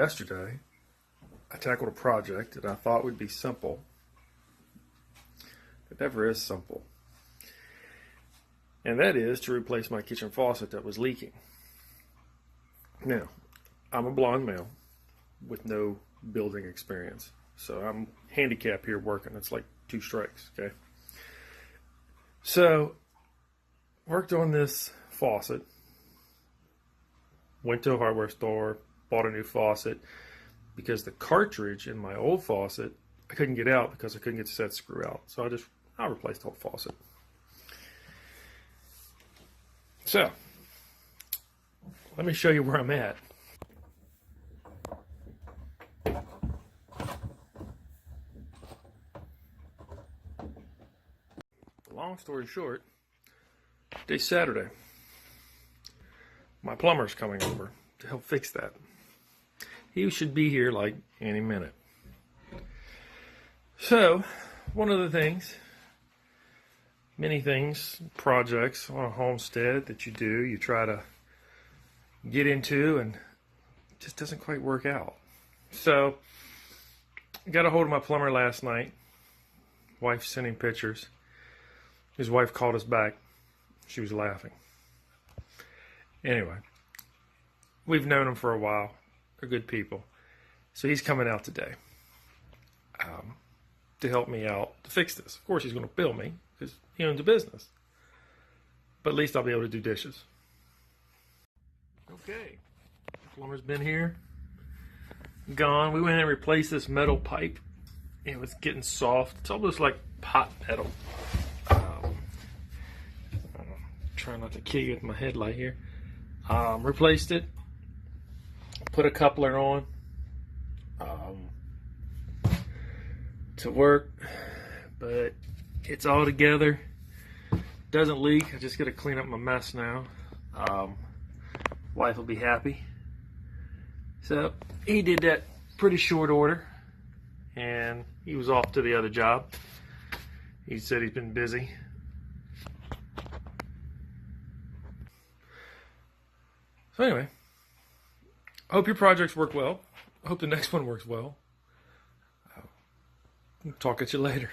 yesterday, I tackled a project that I thought would be simple. It never is simple. And that is to replace my kitchen faucet that was leaking. Now, I'm a blonde male with no building experience. So I'm handicapped here working. It's like 2 strikes, okay? So, worked on this faucet. Went to a hardware store, bought a new faucet, because the cartridge in my old faucet, I couldn't get out because I couldn't get the set screw out. So I replaced the whole faucet. So, let me show you where I'm at. Long story short, today's Saturday. My plumber's coming over to help fix that. He should be here like any minute. So, one of the things, many things, projects on a homestead that you do, you try to get into and it just doesn't quite work out. So, I got a hold of my plumber last night. Wife sent him pictures. His wife called us back. She was laughing. Anyway, we've known them for a while. They're good people. So he's coming out today to help me out to fix this. Of course, he's going to bill me because he owns a business. But at least I'll be able to do dishes. Okay. The plumber's been here. Gone. We went and replaced this metal pipe. It was getting soft. It's almost like hot metal. Trying not to kill you with my headlight here. Replaced it. Put a coupler on to work, but it's all together. Doesn't leak. I just got to clean up my mess now. Wife will be happy. So he did that pretty short order, and he was off to the other job. He said he's been busy. So anyway, I hope your projects work well. I hope the next one works well. Talk at you later.